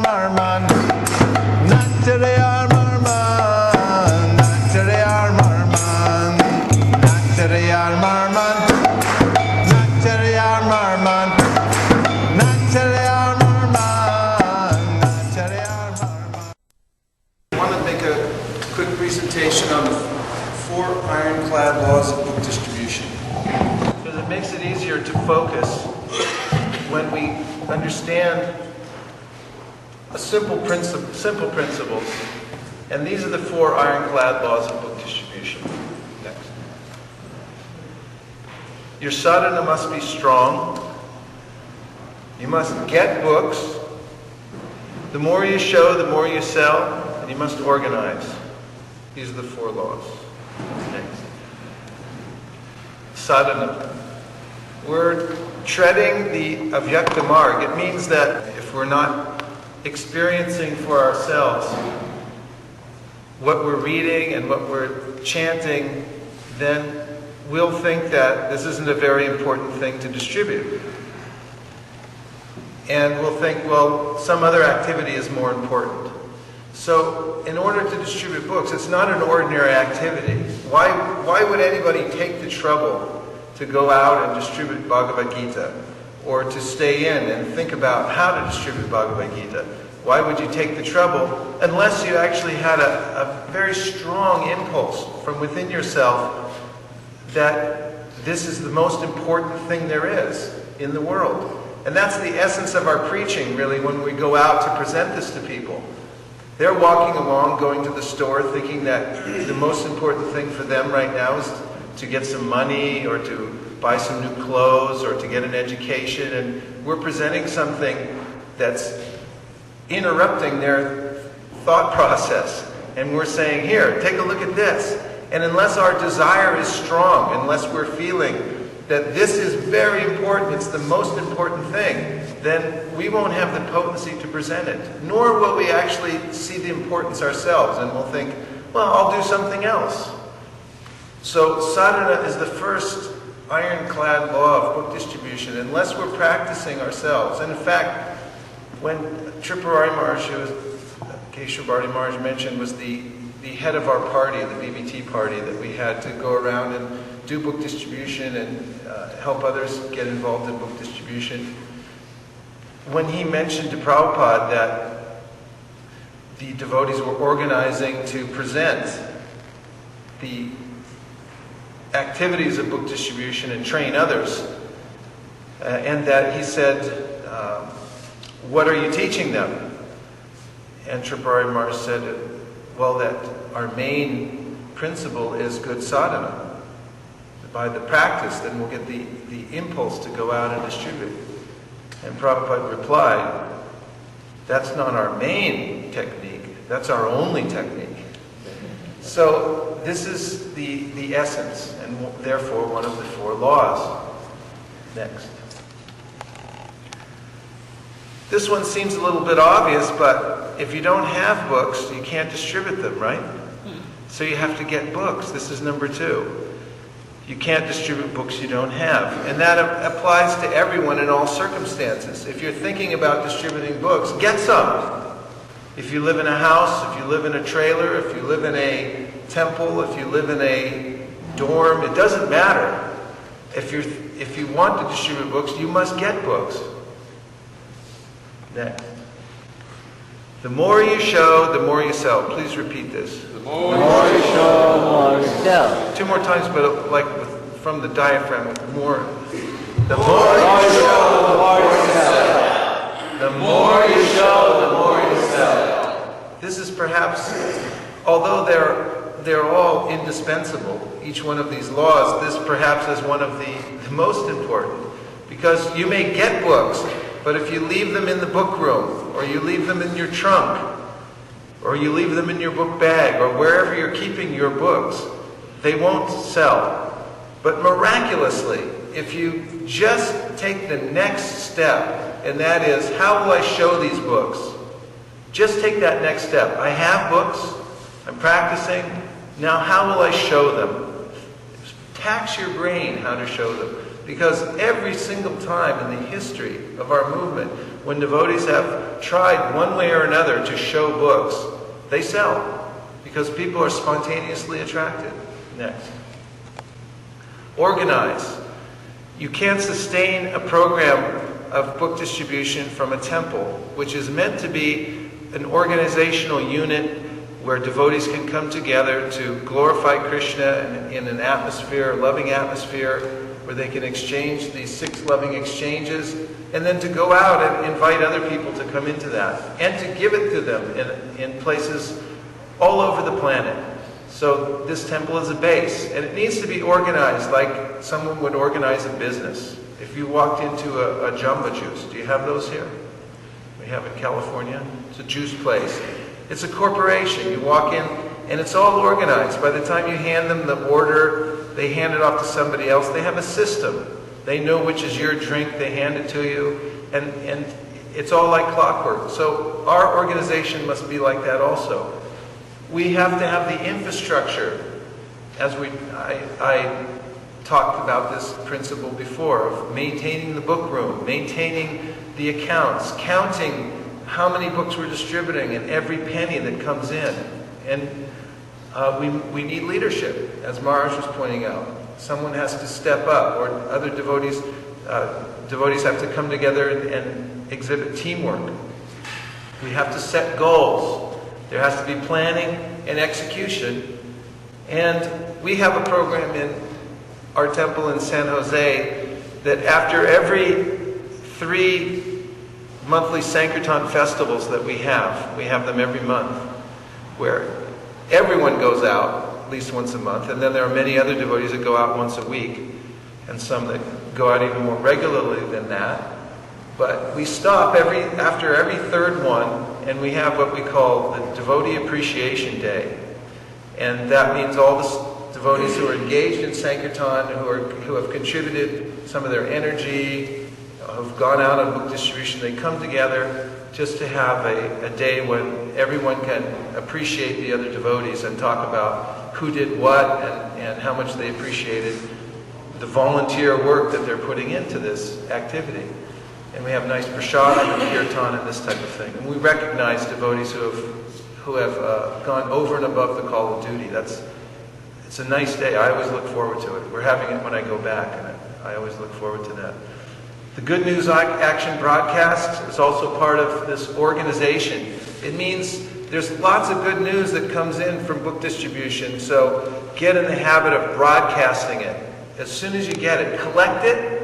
Marman, Nacharayar Marman, Nacharayar Marman, Nacharayar Marman, Nacharayar Marman, Nacharayar Marman, Nacharayar Marman. I want to make a quick presentation on the 4 ironclad laws of book distribution, because it makes it easier to focus when we understand simple principles. And these are the 4 ironclad laws of book distribution. Next. Your sadhana must be strong. You must get books. The more you show, the more you sell, and you must organize. These are the 4 laws. Next. Sadhana. We're treading the avyakta marg. It means that if we're not experiencing for ourselves what we're reading and what we're chanting, then we'll think that this isn't a very important thing to distribute. And we'll think, well, some other activity is more important. So in order to distribute books, it's not an ordinary activity. Why would anybody take the trouble to go out and distribute Bhagavad Gita, or to stay in and think about how to distribute Bhagavad Gita? Why would you take the trouble unless you actually had a very strong impulse from within yourself that this is the most important thing there is in the world? And that's the essence of our preaching, really, when we go out to present this to people. They're walking along, going to the store, thinking that the most important thing for them right now is to get some money, or to buy some new clothes, or to get an education. And we're presenting something that's interrupting their thought process. And we're saying, here, take a look at this. And unless our desire is strong, unless we're feeling that this is very important, it's the most important thing, then we won't have the potency to present it. Nor will we actually see the importance ourselves, and we'll think, well, I'll do something else. So sadhana is the first ironclad law of book distribution, unless we're practicing ourselves. And in fact, when Tripurari Maharaj, Keshavbharati Maharaj mentioned, was the head of our party, the BBT party, that we had to go around and do book distribution and help others get involved in book distribution. When he mentioned to Prabhupada that the devotees were organizing to present the activities of book distribution and train others, and that he said, what are you teaching them? And Tripurari Maharaj said, well, that our main principle is good sadhana. By the practice, then we'll get the impulse to go out and distribute. And Prabhupada replied, that's not our main technique, that's our only technique. So this is the essence, and therefore one of the 4 laws. Next. This one seems a little bit obvious, but if you don't have books, you can't distribute them, right? So you have to get books. This is number 2. You can't distribute books you don't have. And that applies to everyone in all circumstances. If you're thinking about distributing books, get some. If you live in a house, if you live in a trailer, if you live in a temple, if you live in a dorm, it doesn't matter. If you want to distribute books, you must get books. Next. The more you show, the more you sell. Please repeat this. The more you show, the more you sell. 2 more times, but like from the diaphragm, more. The more you show, the more you sell. The more you show, the more you sell. This is perhaps, although they're all indispensable, each one of these laws, this perhaps is one of the most important. Because you may get books, but if you leave them in the book room, or you leave them in your trunk, or you leave them in your book bag, or wherever you're keeping your books, they won't sell. But miraculously, if you just take the next step, and that is, how will I show these books? Just take that next step. I have books, I'm practicing, now how will I show them? Tax your brain how to show them. Because every single time in the history of our movement, when devotees have tried one way or another to show books, they sell. Because people are spontaneously attracted. Next. Organize. You can't sustain a program of book distribution from a temple, which is meant to be an organizational unit where devotees can come together to glorify Krishna in an atmosphere, a loving atmosphere, where they can exchange these 6 loving exchanges, and then to go out and invite other people to come into that, and to give it to them in places all over the planet. So this temple is a base, and it needs to be organized like someone would organize a business. If you walked into a Jamba Juice, do you have those here? We have in California. It's a juice place. It's a corporation. You walk in, and it's all organized. By the time you hand them the order, they hand it off to somebody else. They have a system. They know which is your drink. They hand it to you, and it's all like clockwork. So our organization must be like that also. We have to have the infrastructure, as I talked about this principle before, of maintaining the book room, maintaining the accounts, counting how many books we're distributing and every penny that comes in. And we need leadership, as Maharaj was pointing out. Someone has to step up, or other devotees have to come together and exhibit teamwork. We have to set goals. There has to be planning and execution. And we have a program in our temple in San Jose that after every 3 monthly Sankirtan festivals that we have them every month, where everyone goes out at least once a month, and then there are many other devotees that go out once a week, and some that go out even more regularly than that. But we stop after every 3rd one, and we have what we call the Devotee Appreciation Day. And that means all the devotees who are engaged in Sankirtan, who have contributed some of their energy, have gone out on book distribution, they come together just to have a day when everyone can appreciate the other devotees and talk about who did what and how much they appreciated the volunteer work that they're putting into this activity. And we have nice prasadam and kirtan and this type of thing. And we recognize devotees who have gone over and above the call of duty. It's a nice day. I always look forward to it. We're having it when I go back, and I always look forward to that. The Good News Action broadcast is also part of this organization. It means there's lots of good news that comes in from book distribution, so get in the habit of broadcasting it. As soon as you get it, collect it,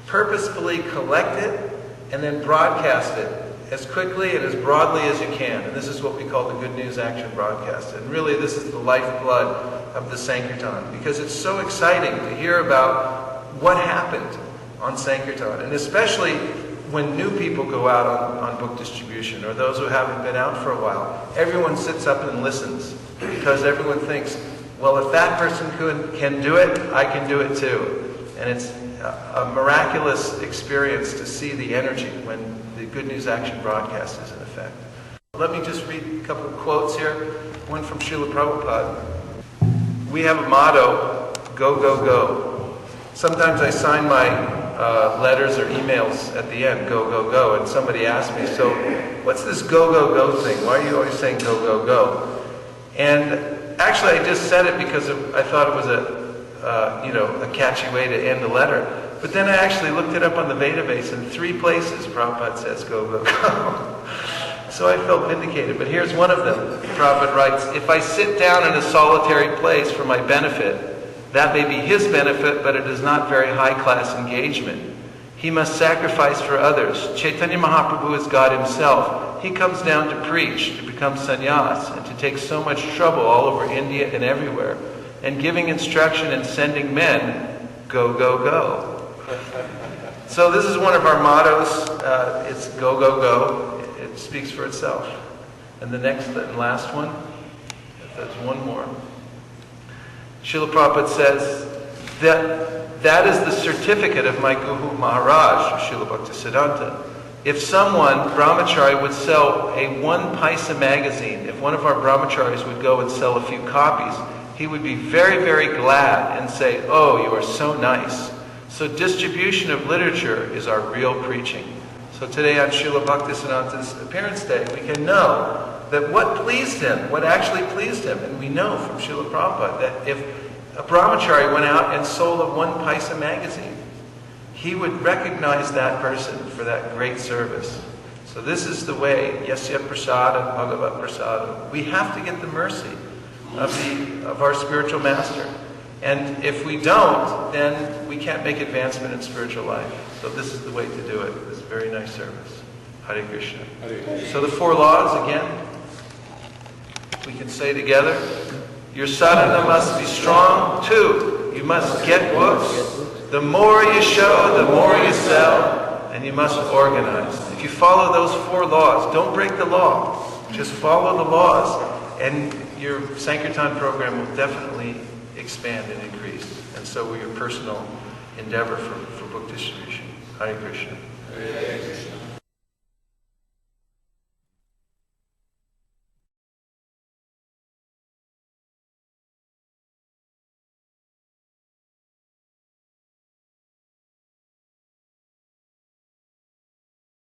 purposefully collect it, and then broadcast it as quickly and as broadly as you can. And this is what we call the Good News Action broadcast. And really, this is the lifeblood of the Sankirtan, because it's so exciting to hear about what happened on Sankirtan, and especially when new people go out on book distribution, or those who haven't been out for a while. Everyone sits up and listens, because everyone thinks, well, if that person can do it, I can do it too. And it's a miraculous experience to see the energy when the Good News Action broadcast is in effect. Let me just read a couple of quotes here. One from Srila Prabhupada. We have a motto, go, go, go. Sometimes I sign my letters or emails at the end, go, go, go, and somebody asks me, so what's this go, go, go thing? Why are you always saying go, go, go? And actually I just said it because I thought it was a catchy way to end a letter. But then I actually looked it up on the database, and 3 places Prabhupada says go, go, go. So I felt vindicated. But here's one of them. Prabhupada writes, if I sit down in a solitary place for my benefit, that may be his benefit, but it is not very high-class engagement. He must sacrifice for others. Chaitanya Mahaprabhu is God himself. He comes down to preach, to become sannyas, and to take so much trouble all over India and everywhere, and giving instruction and sending men, go, go, go. So this is one of our mottos. It's go, go, go. It speaks for itself. And the next and last one, if there's one more. Srila Prabhupada says that is the certificate of my Guru Maharaj, Srila Bhaktisiddhanta. If someone, brahmachari, would sell a 1 paisa magazine, if one of our brahmacharis would go and sell a few copies, he would be very, very glad and say, oh, you are so nice. So distribution of literature is our real preaching. So today on Srila Bhaktisiddhanta's appearance day, we can know that what pleased him, what actually pleased him, and we know from Srila Prabhupada that if a brahmachari went out and sold a 1 paisa magazine, he would recognize that person for that great service. So this is the way, yasya prasadam, bhagavat prasadam. We have to get the mercy of our spiritual master. And if we don't, then we can't make advancement in spiritual life. So this is the way to do it. This is a very nice service. Hare Krishna. So the 4 laws, again, we can say together. Your sadhana must be strong, too. You must get books. The more you show, the more you sell. And you must organize. If you follow those 4 laws, don't break the law. Just follow the laws. And your Sankirtan program will definitely expand and increase. And so will your personal endeavor for book distribution. Hare Krishna.